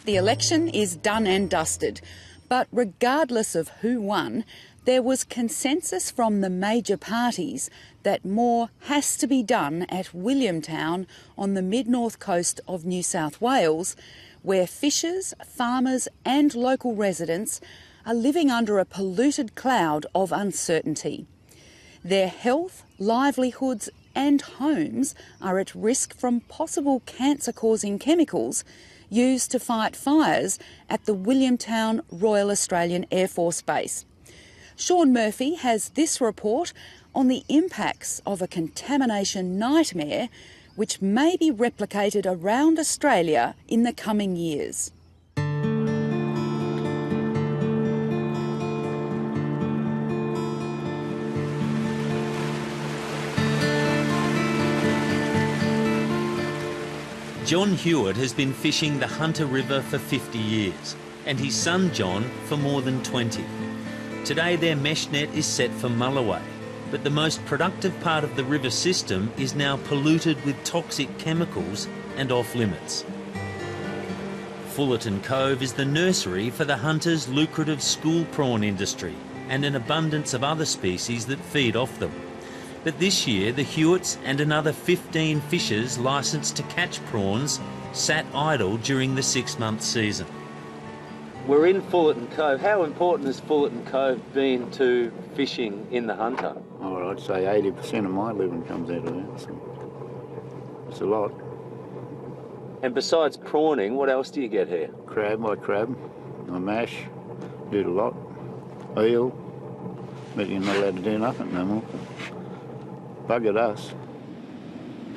The election is done and dusted, but regardless of who won, there was consensus from the major parties that more has to be done at Williamstown on the mid-north coast of New South Wales, where fishers, farmers and local residents are living under a polluted cloud of uncertainty. Their health, livelihoods and homes are at risk from possible cancer-causing chemicals used to fight fires at the Williamstown Royal Australian Air Force Base. Sean Murphy has this report on the impacts of a contamination nightmare which may be replicated around Australia in the coming years. John Hewitt has been fishing the Hunter River for 50 years and his son John for more than 20. Today their mesh net is set for mulloway, but the most productive part of the river system is now polluted with toxic chemicals and off limits. Fullerton Cove is the nursery for the hunters' lucrative school prawn industry and an abundance of other species that feed off them. But this year, the Hewitts and another 15 fishers licensed to catch prawns sat idle during the 6-month season. We're in Fullerton Cove. How important has Fullerton Cove been to fishing in the Hunter? Oh, I'd say 80% of my living comes out of there. So it's a lot. And besides prawning, what else do you get here? Crab, I crab, I mash, do it a lot. Eel, but you're not allowed to do nothing no more. Buggered us.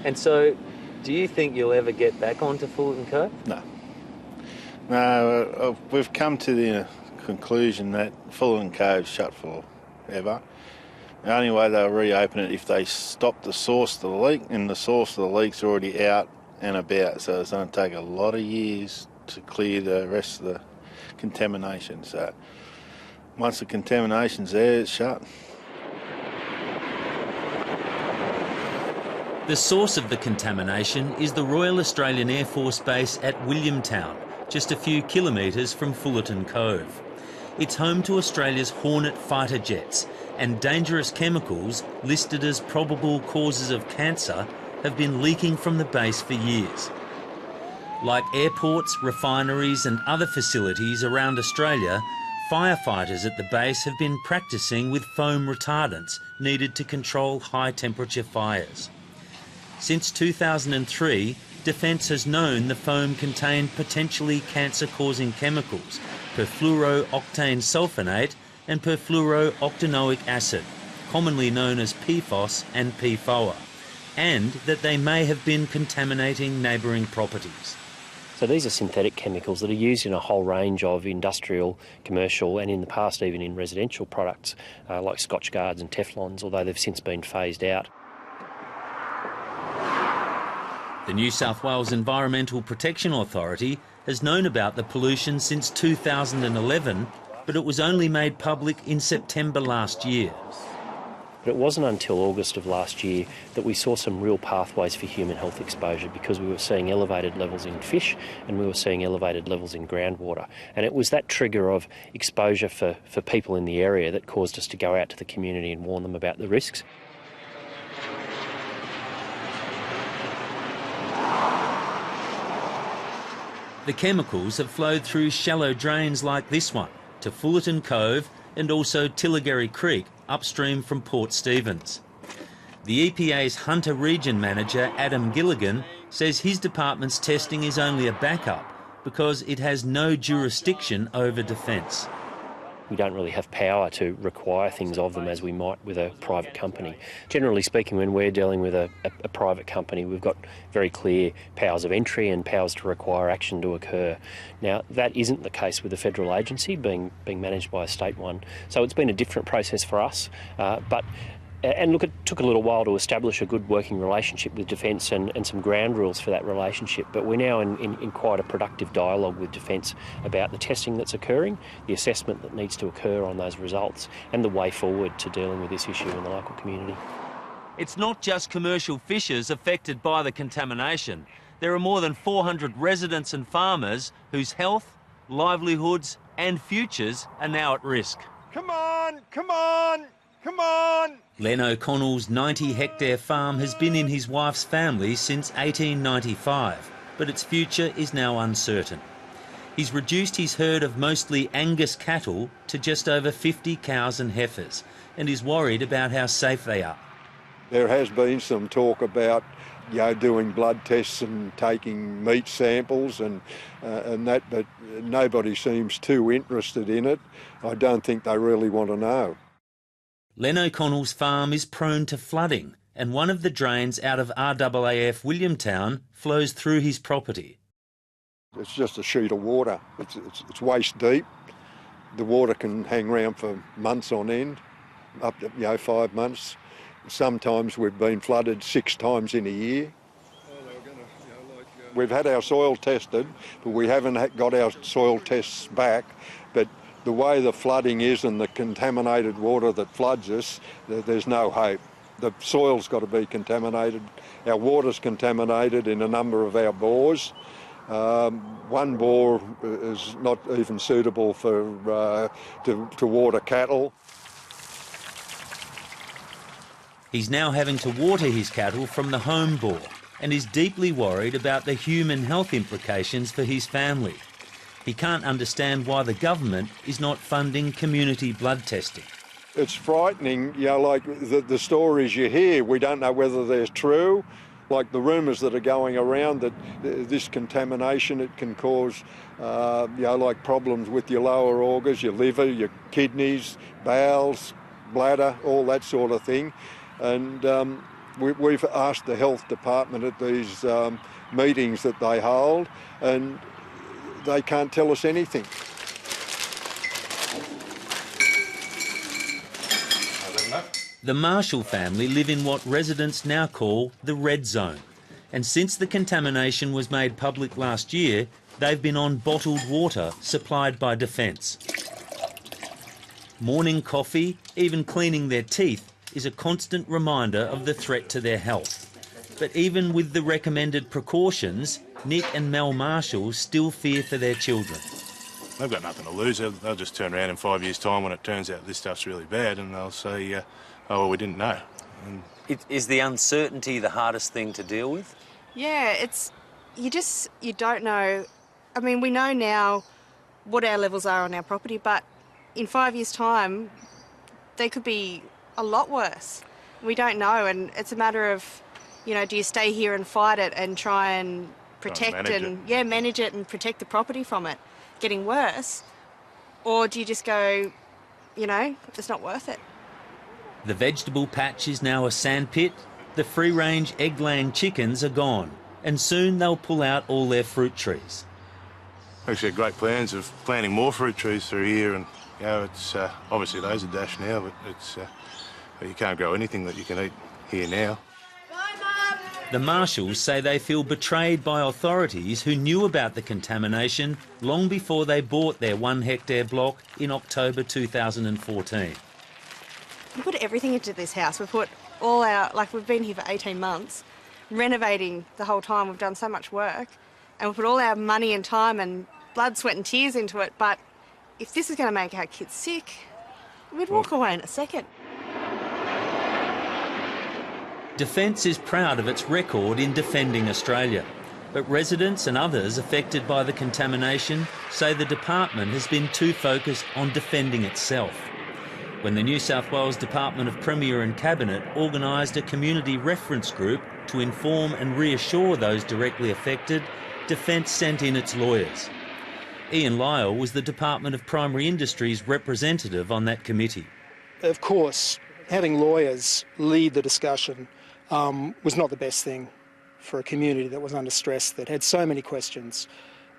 And so, do you think you'll ever get back onto Fullerton Cove? No. No, we've come to the conclusion that Fullerton Cove's shut forever. The only way they'll reopen it if they stop the source of the leak, and the source of the leak's already out and about, so it's going to take a lot of years to clear the rest of the contamination. So once the contamination's there, it's shut. The source of the contamination is the Royal Australian Air Force Base at Williamstown, just a few kilometres from Fullerton Cove. It's home to Australia's Hornet fighter jets, and dangerous chemicals listed as probable causes of cancer have been leaking from the base for years. Like airports, refineries and other facilities around Australia, firefighters at the base have been practising with foam retardants needed to control high temperature fires. Since 2003, Defence has known the foam contained potentially cancer-causing chemicals, perfluorooctane sulfonate and perfluorooctanoic acid, commonly known as PFOS and PFOA, and that they may have been contaminating neighbouring properties. So these are synthetic chemicals that are used in a whole range of industrial, commercial and in the past even in residential products like Scotch Guards and Teflons, although they've since been phased out. The New South Wales Environmental Protection Authority has known about the pollution since 2011, but it was only made public in September last year. But it wasn't until August of last year that we saw some real pathways for human health exposure, because we were seeing elevated levels in fish and we were seeing elevated levels in groundwater. And it was that trigger of exposure for people in the area that caused us to go out to the community and warn them about the risks. The chemicals have flowed through shallow drains like this one to Fullerton Cove and also Tillagary Creek upstream from Port Stephens. The EPA's Hunter Region Manager Adam Gilligan says his department's testing is only a backup because it has no jurisdiction over Defence. We don't really have power to require things of them as we might with a private company. Generally speaking, when we're dealing with a private company, we've got very clear powers of entry and powers to require action to occur. Now, that isn't the case with a federal agency being managed by a state one. So it's been a different process for us, and look, it took a little while to establish a good working relationship with Defence and some ground rules for that relationship, but we're now in quite a productive dialogue with Defence about the testing that's occurring, the assessment that needs to occur on those results, and the way forward to dealing with this issue in the local community. It's not just commercial fishers affected by the contamination. there are more than 400 residents and farmers whose health, livelihoods and futures are now at risk. Come on, come on, come on! Len O'Connell's 90-hectare farm has been in his wife's family since 1895, but its future is now uncertain. He's reduced his herd of mostly Angus cattle to just over 50 cows and heifers, and is worried about how safe they are. There has been some talk about, doing blood tests and taking meat samples and that, but nobody seems too interested in it. I don't think they really want to know. Len O'Connell's farm is prone to flooding, and one of the drains out of RAAF Williamstown flows through his property. It's just a sheet of water. It's waist deep. The water can hang around for months on end, up to 5 months. Sometimes we've been flooded 6 times in a year. We've had our soil tested, but we haven't got our soil tests back. But the way the flooding is and the contaminated water that floods us, there's no hope. The soil's got to be contaminated. Our water's contaminated in a number of our bores. One bore is not even suitable for to water cattle. He's now having to water his cattle from the home bore and is deeply worried about the human health implications for his family. He can't understand why the government is not funding community blood testing. It's frightening, like the stories you hear, we don't know whether they're true. Like the rumours that are going around that this contamination, it can cause, like problems with your lower organs, your liver, your kidneys, bowels, bladder, all that sort of thing. And we've asked the health department at these meetings that they hold, and they can't tell us anything. The Marshall family live in what residents now call the red zone, and since the contamination was made public last year, they've been on bottled water supplied by Defence. Morning coffee, even cleaning their teeth, is a constant reminder of the threat to their health. But even with the recommended precautions, Nick and Mel Marshall still fear for their children. They've got nothing to lose. They'll just turn around in 5 years' time when it turns out this stuff's really bad, and they'll say, oh, well, we didn't know. And Is the uncertainty the hardest thing to deal with? Yeah, you don't know. I mean, we know now what our levels are on our property, but in 5 years' time, they could be a lot worse. We don't know, and it's a matter of, do you stay here and fight it and try and protect manage it and protect the property from it getting worse, or do you just go, it's not worth it? The vegetable patch is now a sandpit, the free-range egg-laying chickens are gone, and soon they'll pull out all their fruit trees. actually had great plans of planting more fruit trees through here, and it's obviously those are dashed now, but it's you can't grow anything that you can eat here now. The Marshalls say they feel betrayed by authorities who knew about the contamination long before they bought their 1 hectare block in October 2014. We put everything into this house. We put all we've been here for 18 months, renovating the whole time. We've done so much work, and we put all our money and time and blood, sweat and tears into it. But if this is going to make our kids sick, we'd walk away in a second. Defence is proud of its record in defending Australia, but residents and others affected by the contamination say the department has been too focused on defending itself. When the New South Wales Department of Premier and Cabinet organised a community reference group to inform and reassure those directly affected, Defence sent in its lawyers. Ian Lyle was the Department of Primary Industries representative on that committee. Of course, having lawyers lead the discussion was not the best thing for a community that was under stress, that had so many questions.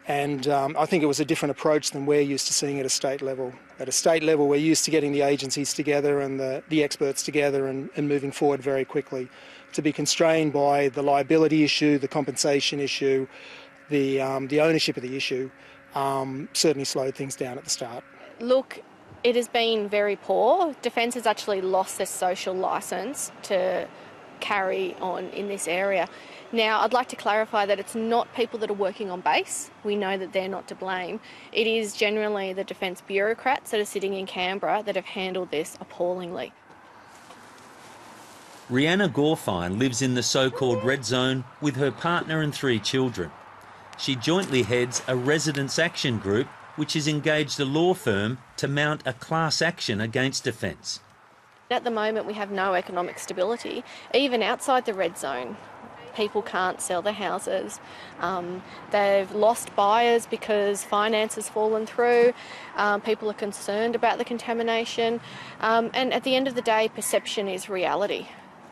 And I think it was a different approach than we're used to seeing at a state level. At a state level, we're used to getting the agencies together and the experts together and moving forward very quickly. To be constrained by the liability issue, the compensation issue, the ownership of the issue, certainly slowed things down at the start. Look, it has been very poor. Defence has actually lost their social licence to carry on in this area. Now, I'd like to clarify that it's not people that are working on base. We know that they're not to blame. It is generally the defence bureaucrats that are sitting in Canberra that have handled this appallingly. Rhianna Gorfine lives in the so-called red zone with her partner and 3 children. She jointly heads a residents' action group which has engaged a law firm to mount a class action against Defence. At the moment, we have no economic stability, even outside the red zone. People can't sell their houses. They've lost buyers because finance has fallen through. People are concerned about the contamination. And at the end of the day, perception is reality.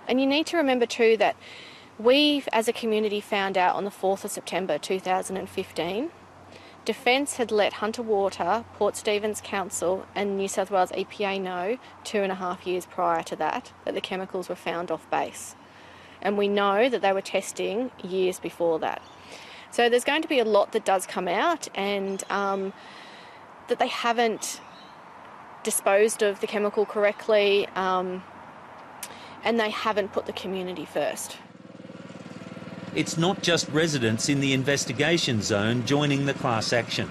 And you need to remember too that we, as a community, found out on the 4th of September 2015. Defence had let Hunter Water, Port Stephens Council and New South Wales EPA know 2.5 years prior to that the chemicals were found off base. And we know that they were testing years before that. So there's going to be a lot that does come out, and that they haven't disposed of the chemical correctly, and they haven't put the community first. It's not just residents in the investigation zone joining the class action.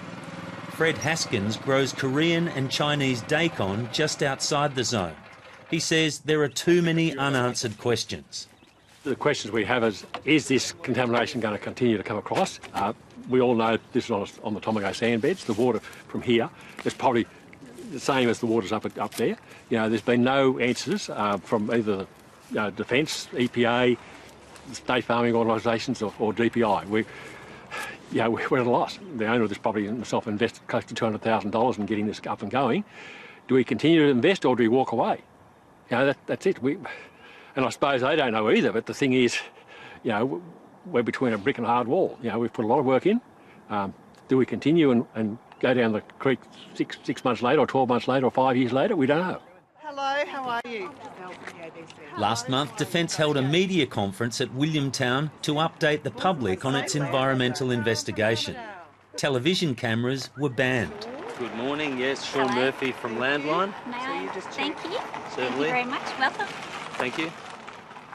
Fred Haskins grows Korean and Chinese daikon just outside the zone. He says there are too many unanswered questions. The questions we have is this contamination going to continue to come across? We all know this is on the Tomago sand beds. The water from here is probably the same as the waters up there. You know, there's been no answers from either Defence, EPA, state farming organisations or DPI. We're at a loss. The owner of this property and myself invested close to $200,000 in getting this up and going. Do we continue to invest or do we walk away? You know, that's it. And I suppose they don't know either, but the thing is, we're between a brick and a hard wall. We've put a lot of work in. Do we continue and go down the creek six months later or 12 months later or 5 years later? We don't know. Hello, how are you? Last month, Defence held a media conference at Williamstown to update the public on its environmental investigation. Television cameras were banned. Good morning, yes, Sean Murphy from Landline. Thank you. Certainly. Thank you very much. Welcome. Thank you.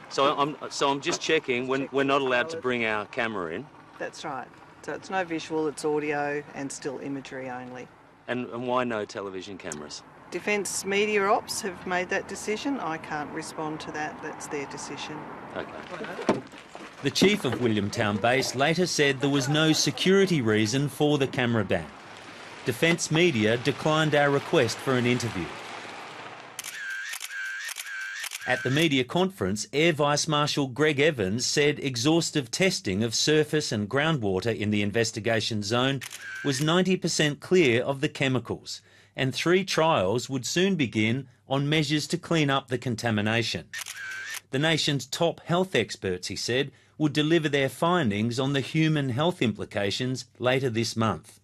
So I'm just checking, we're not allowed to bring our camera in. That's right. So it's no visual, it's audio and still imagery only. And why no television cameras? Defence Media Ops have made that decision. I can't respond to that. That's their decision. Okay. The chief of Williamstown Base later said there was no security reason for the camera ban. Defence Media declined our request for an interview. At the media conference, Air Vice Marshal Greg Evans said exhaustive testing of surface and groundwater in the investigation zone was 90% clear of the chemicals, and 3 trials would soon begin on measures to clean up the contamination. The nation's top health experts, he said, would deliver their findings on the human health implications later this month.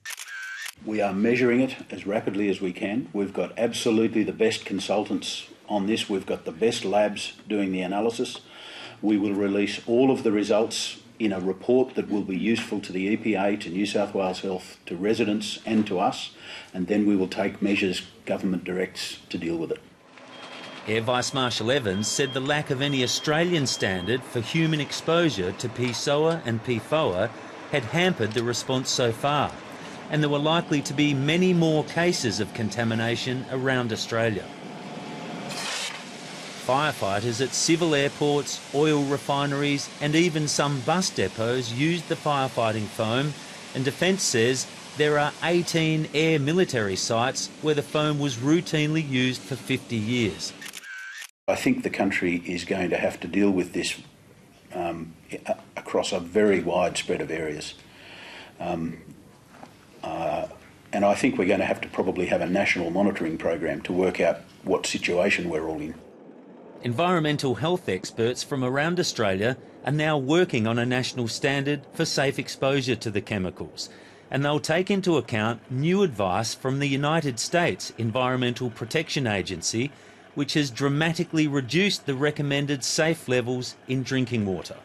We are measuring it as rapidly as we can. We've got absolutely the best consultants on this. We've got the best labs doing the analysis. We will release all of the results in a report that will be useful to the EPA, to New South Wales Health, to residents and to us, and then we will take measures government directs to deal with it. Air Vice Marshal Evans said the lack of any Australian standard for human exposure to PSOA and PFOA had hampered the response so far, and there were likely to be many more cases of contamination around Australia. Firefighters at civil airports, oil refineries and even some bus depots used the firefighting foam, and Defence says there are 18 air military sites where the foam was routinely used for 50 years. I think the country is going to have to deal with this across a very wide spread of areas. And I think we're going to have to probably have a national monitoring program to work out what situation we're all in. Environmental health experts from around Australia are now working on a national standard for safe exposure to the chemicals, and they'll take into account new advice from the United States Environmental Protection Agency, which has dramatically reduced the recommended safe levels in drinking water.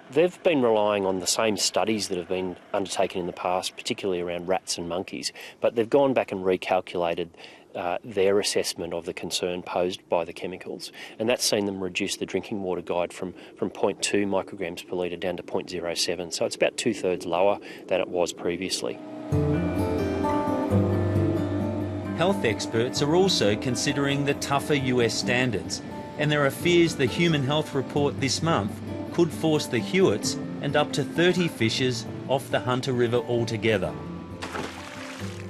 They've been relying on the same studies that have been undertaken in the past, particularly around rats and monkeys, but they've gone back and recalculated their assessment of the concern posed by the chemicals, and that's seen them reduce the drinking water guide from 0.2 micrograms per litre down to 0.07, so it's about 2/3 lower than it was previously. Health experts are also considering the tougher US standards, and there are fears the Human Health Report this month could force the Hewitts and up to 30 fishers off the Hunter River altogether.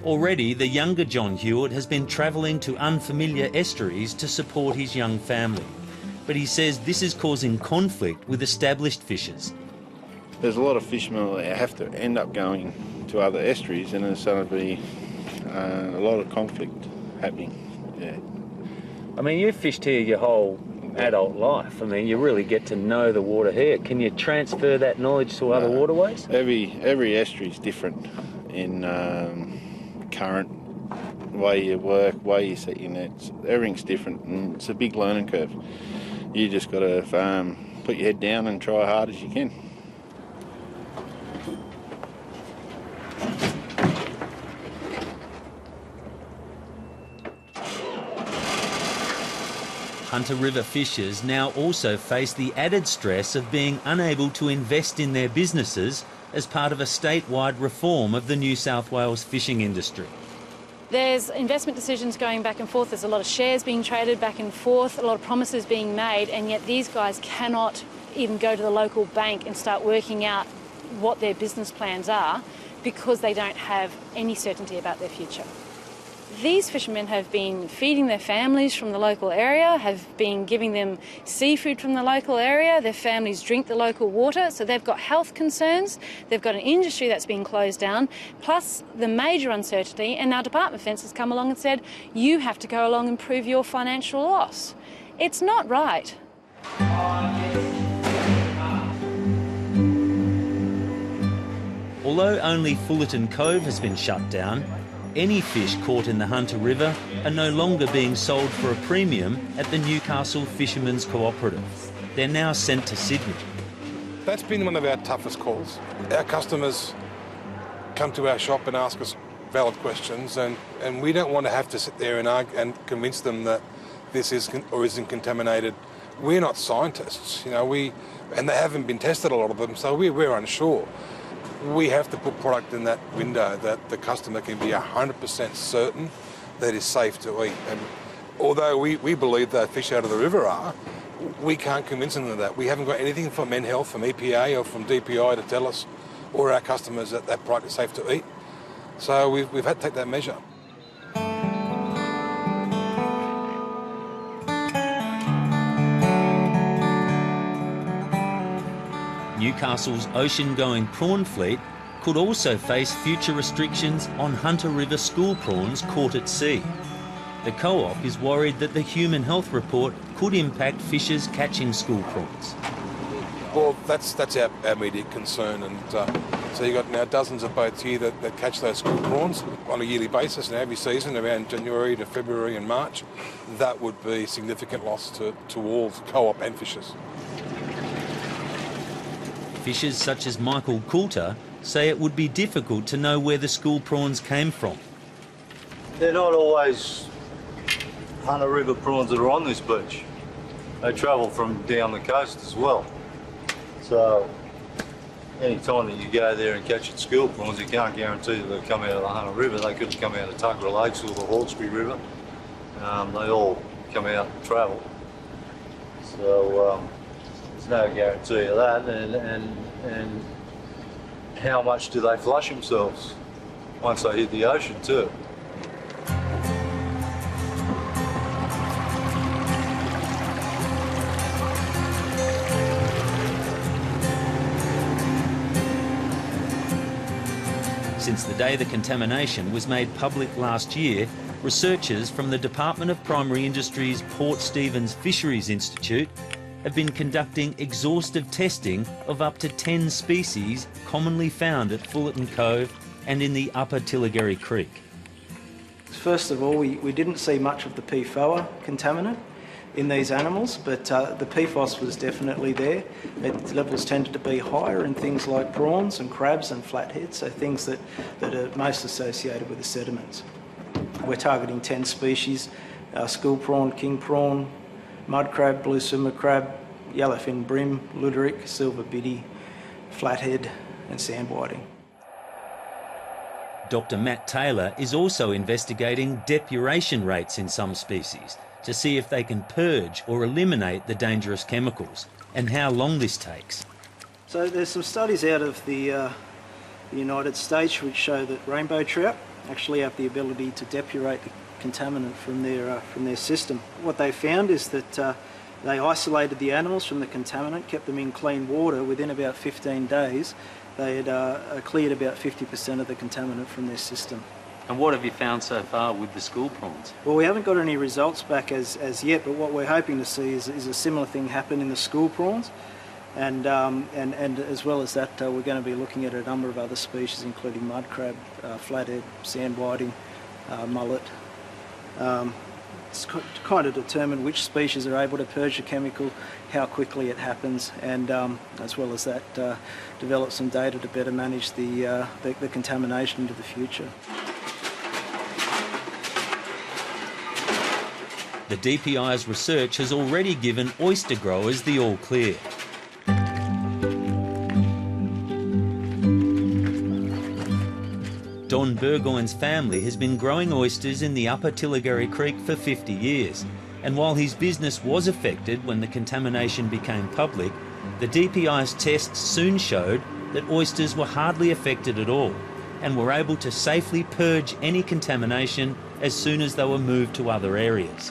Already, the younger John Hewitt has been travelling to unfamiliar estuaries to support his young family. But he says this is causing conflict with established fishers. There's a lot of fishermen that have to end up going to other estuaries, and there's going to be a lot of conflict happening. Yeah. I mean, you've fished here your whole adult life. I mean, you really get to know the water here. Can you transfer that knowledge to other waterways? Every estuary is different in current, way you work, way you set your nets. Everything's different, and it's a big learning curve. You just got to put your head down and try hard as you can. Hunter River fishers now also face the added stress of being unable to invest in their businesses as part of a statewide reform of the New South Wales fishing industry. There's investment decisions going back and forth, there's a lot of shares being traded back and forth, a lot of promises being made, and yet these guys cannot even go to the local bank and start working out what their business plans are because they don't have any certainty about their future. These fishermen have been feeding their families from the local area, have been giving them seafood from the local area, their families drink the local water, so they've got health concerns, they've got an industry that's been closed down, plus the major uncertainty, and our Department of Defence has come along and said, you have to go along and prove your financial loss. It's not right. Although only Fullerton Cove has been shut down, any fish caught in the Hunter River are no longer being sold for a premium at the Newcastle Fishermen's Cooperative. They're now sent to Sydney. That's been one of our toughest calls. Our customers come to our shop and ask us valid questions, and we don't want to have to sit there and argue and convince them that this is or isn't contaminated. We're not scientists, you know, and they haven't been tested, a lot of them, so we're unsure. We have to put product in that window that the customer can be 100% certain that is safe to eat. And although we believe that fish out of the river are, we can't convince them of that. We haven't got anything from MenHealth, from EPA or from DPI to tell us or our customers that that product is safe to eat. So we've had to take that measure. Newcastle's ocean-going prawn fleet could also face future restrictions on Hunter River school prawns caught at sea. The co-op is worried that the Human Health Report could impact fishers catching school prawns. Well, that's our immediate concern, and so you've got now dozens of boats here that catch those school prawns on a yearly basis, and every season around January to February and March. That would be a significant loss to all co-op and fishers. Fishers such as Michael Coulter say it would be difficult to know where the school prawns came from. They're not always Hunter River prawns that are on this beach. They travel from down the coast as well. So any time that you go there and catch school prawns, you can't guarantee that they'll come out of the Hunter River. They could come out of Tuggerah Lakes or the Hawkesbury River. They all come out and travel. So there's no guarantee of that, and how much do they flush themselves once they hit the ocean too? Since the day the contamination was made public last year, researchers from the Department of Primary Industries Port Stephens Fisheries Institute have been conducting exhaustive testing of up to 10 species commonly found at Fullerton Cove and in the upper Tillagary Creek. First of all, we didn't see much of the PFOA contaminant. in these animals, but the PFOS was definitely there. Its levels tended to be higher in things like prawns and crabs and flatheads, so things that are most associated with the sediments. We're targeting 10 species: school prawn, king prawn, mud crab, blue swimmer crab, yellowfin brim, luderick, silver biddy, flathead and sand whiting. Dr. Matt Taylor is also investigating depuration rates in some species to see if they can purge or eliminate the dangerous chemicals and how long this takes. So there's some studies out of the United States which show that rainbow trout actually have the ability to depurate the contaminant from their system. What they found is that they isolated the animals from the contaminant, kept them in clean water. Within about 15 days, they had cleared about 50% of the contaminant from their system. And what have you found so far with the school prawns? Well, we haven't got any results back as yet, but what we're hoping to see is a similar thing happen in the school prawns. And as well as that, we're going to be looking at a number of other species, including mud crab, flathead, sand whiting, mullet. It's to kind of determine which species are able to purge the chemical, how quickly it happens, and as well as that, develop some data to better manage the contamination into the future. The DPI's research has already given oyster growers the all clear. Don Burgoyne's family has been growing oysters in the upper Tillagary Creek for 50 years, and while his business was affected when the contamination became public, the DPI's tests soon showed that oysters were hardly affected at all and were able to safely purge any contamination as soon as they were moved to other areas.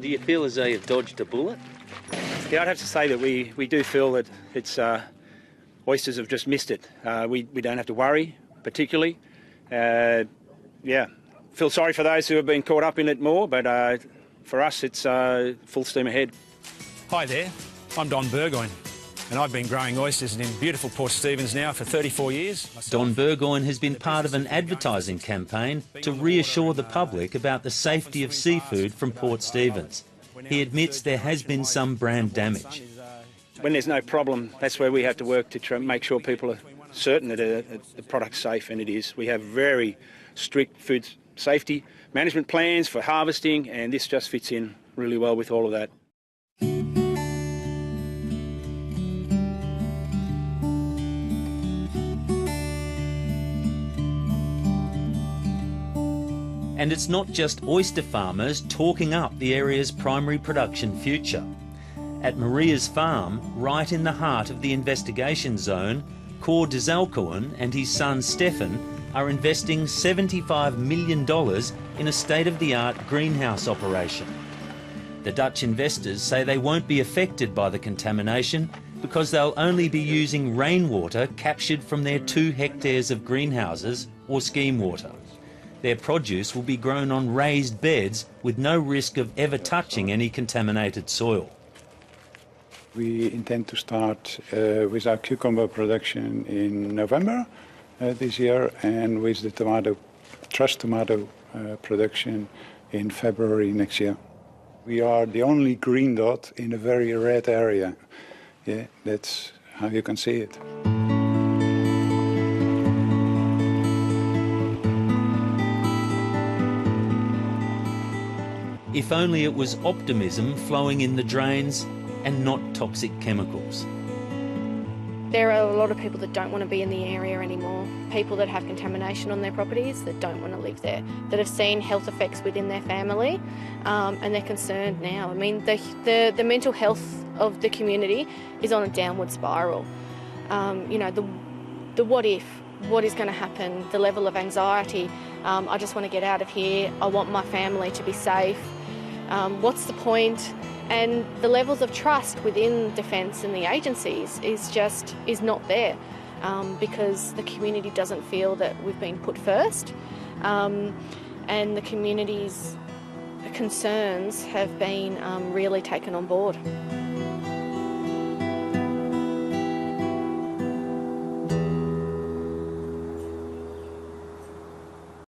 Do you feel as though you've dodged a bullet? Yeah, I'd have to say that we do feel that it's oysters have just missed it. We don't have to worry particularly. Yeah, feel sorry for those who have been caught up in it more, but for us it's full steam ahead. Hi there, I'm Don Burgoyne, and I've been growing oysters in beautiful Port Stephens now for 34 years. Don Burgoyne has been part of an advertising campaign to reassure the public about the safety of seafood from Port Stephens. He admits there has been some brand damage. When there's no problem, that's where we have to work to try and make sure people are certain that the product's safe, and it is. We have very strict food safety management plans for harvesting, and this just fits in really well with all of that. And it's not just oyster farmers talking up the area's primary production future. At Maria's farm, right in the heart of the investigation zone, Cor Dzalkoen and his son Stefan are investing $75 million in a state-of-the-art greenhouse operation. The Dutch investors say they won't be affected by the contamination because they'll only be using rainwater captured from their 2 hectares of greenhouses or scheme water. Their produce will be grown on raised beds with no risk of ever touching any contaminated soil. We intend to start with our cucumber production in November this year, and with the truss tomato production in February next year. We are the only green dot in a very red area. Yeah, that's how you can see it. If only it was optimism flowing in the drains and not toxic chemicals. There are a lot of people that don't want to be in the area anymore. People that have contamination on their properties that don't want to live there, that have seen health effects within their family, and they're concerned now. I mean, the mental health of the community is on a downward spiral. You know, the what if, what is going to happen, the level of anxiety. I just want to get out of here. I want my family to be safe. What's the point? And the levels of trust within Defence and the agencies is not there, because the community doesn't feel that we've been put first, and the community's concerns have been really taken on board.